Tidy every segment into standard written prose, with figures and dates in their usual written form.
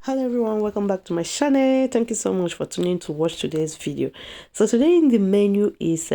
Hello everyone, welcome back to my channel. Thank you so much for tuning in to watch today's video. So today in the menu is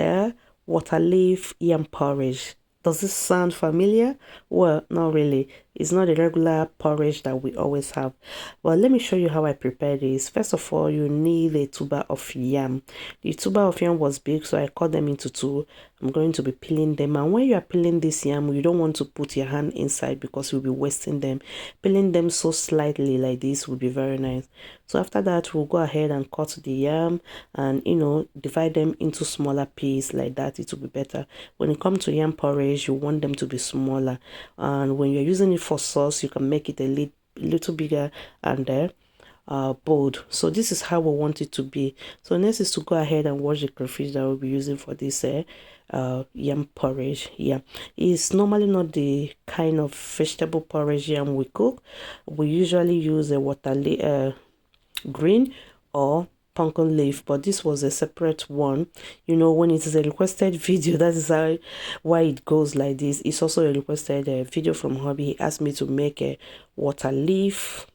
water leaf yam porridge. Does this sound familiar? Well, not really. It's not a regular porridge that we always have. Well, let me show you how I prepare this. First of all, you need a tuber of yam. The tuber of yam was big, so I cut them into two. I'm going to be peeling them, and when you are peeling this yam, you don't want to put your hand inside because you'll be wasting them. Peeling them so slightly like this will be very nice. So after that, we'll go ahead and cut the yam and divide them into smaller pieces like that. It will be better. When it comes to yam porridge, you want them to be smaller, and when you're using it for sauce, you can make it a little bigger and bold. So this is how we want it to be. So next is to go ahead and wash the crayfish that we'll be using for this yam porridge. Yeah, it's normally not the kind of vegetable porridge yam we cook. We usually use a green or pumpkin leaf, but this was a separate one. When it is a requested video, that is why it goes like this. It's also a requested video from hubby. He asked me to make a water leaf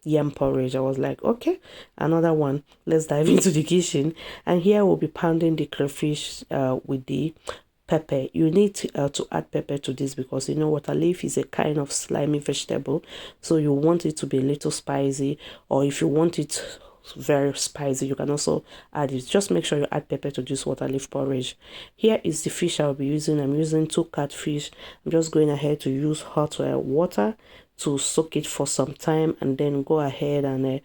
yam porridge. I was like, okay, another one. Let's dive into the kitchen. And here we'll be pounding the crayfish with the pepper. You need to add pepper to this because water leaf is a kind of slimy vegetable, so you want it to be a little spicy, or if you want it very spicy, you can also add it. Just make sure you add pepper to this water leaf porridge. Here is the fish I'll be using. I'm using 2 catfish. I'm just going ahead to use hot water to soak it for some time and then go ahead and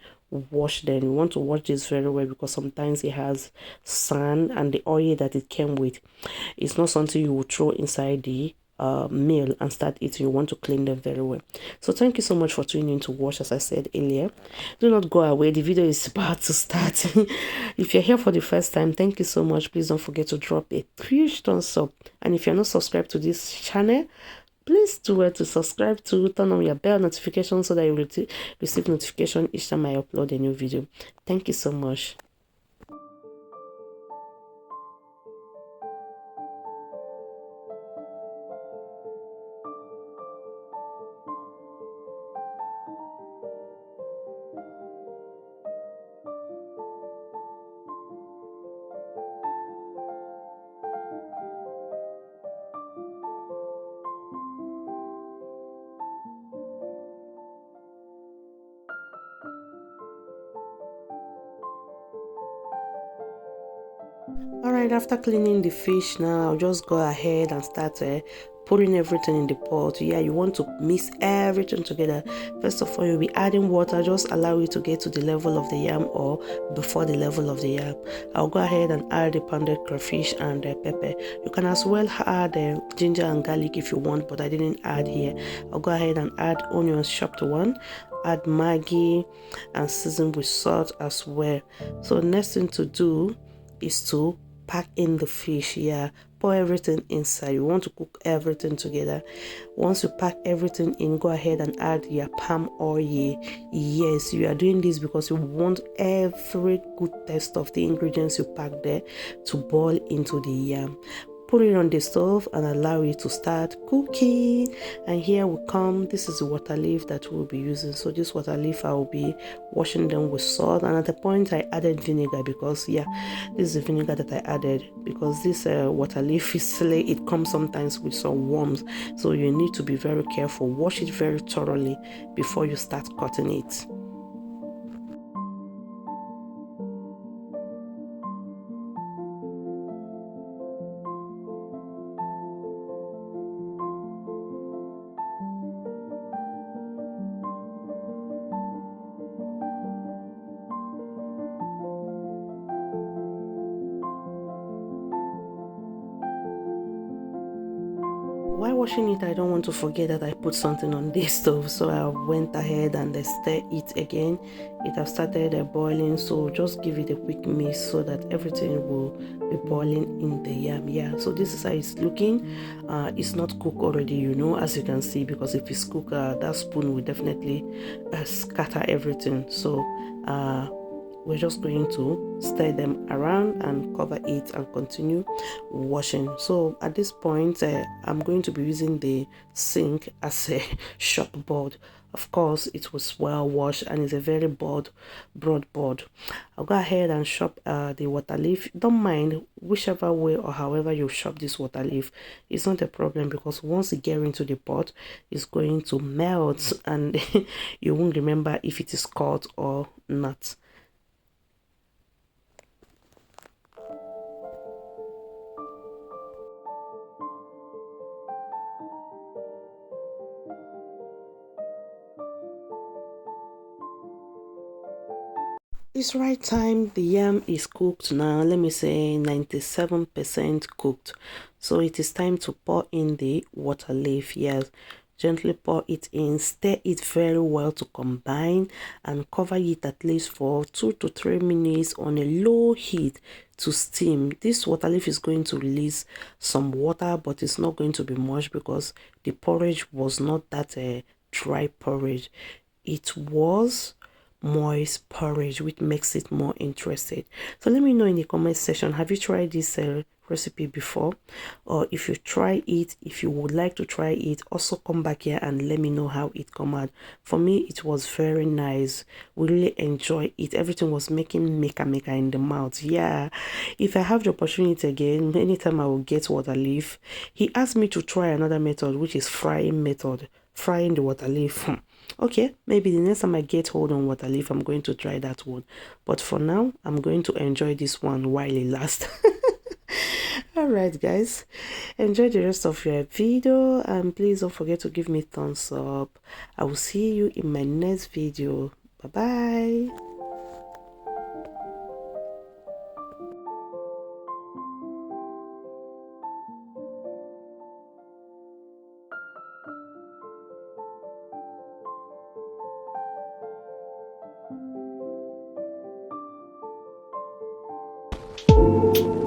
wash them. You want to wash this very well because sometimes it has sand, and the oil that it came with, it's not something you will throw inside the meal and start eating. You want to clean them very well. So thank you so much for tuning in to watch. As I said earlier, do not go away, the video is about to start. If you're here for the first time, thank you so much. Please don't forget to drop a huge thumbs up, and if you're not subscribed to this channel, please do to subscribe, to turn on your bell notification so that you will receive notification each time I upload a new video. Thank you so much. Alright, after cleaning the fish now, I'll just go ahead and start putting everything in the pot. Yeah, you want to mix everything together. First of all, you'll be adding water. Just allow it to get to the level of the yam or before the level of the yam. I'll go ahead and add the pounded crayfish and pepper. You can as well add ginger and garlic if you want, but I didn't add here. I'll go ahead and add onions chopped one, add Maggi, and season with salt as well. So next thing to do is to pack in the fish. Yeah, pour everything inside. You want to cook everything together. Once you pack everything in, go ahead and add your palm oil. Yes, you are doing this because you want every good taste of the ingredients you pack there to boil into the yam. Put it on the stove and allow it to start cooking. And here we come. This is the water leaf that we'll be using. So this water leaf, I will be washing them with salt, and at the point I added vinegar because this is the vinegar that I added because this water leaf is silly. It comes sometimes with some worms, so you need to be very careful. Wash it very thoroughly before you start cutting it. While washing it, I don't want to forget that I put something on this stove, so I went ahead and stir it again. It has started boiling, so just give it a quick mix so that everything will be boiling in the yam. Yeah, so this is how it's looking. It's not cooked already, as you can see, because if it's cooked, that spoon will definitely scatter everything. So we're just going to stir them around and cover it and continue washing. So at this point, I'm going to be using the sink as a shop board. Of course, it was well washed and it's a very broad board. I'll go ahead and chop the water leaf. Don't mind whichever way or however you chop this water leaf. It's not a problem because once it gets into the pot, it's going to melt and you won't remember if it is cut or not. It's right time. The yam is cooked now. Let me say 97% cooked. So it is time to pour in the water leaf. Yes, gently pour it in. Stir it very well to combine and cover it at least for 2 to 3 minutes on a low heat to steam. This water leaf is going to release some water, but it's not going to be much because the porridge was not that dry porridge. It was moist porridge, which makes it more interesting. So let me know in the comment section, have you tried this recipe before? Or if you try it, if you would like to try it, also come back here and let me know how it come out. For me, it was very nice. We really enjoy it. Everything was making maker in the mouth. Yeah, if I have the opportunity again, anytime I will get water leaf. He asked me to try another method, which is frying the water leaf. Okay, maybe the next time I get hold on water leaf, I'm going to try that one. But for now, I'm going to enjoy this one while it lasts. Alright guys, enjoy the rest of your video and please don't forget to give me thumbs up. I will see you in my next video. Bye bye.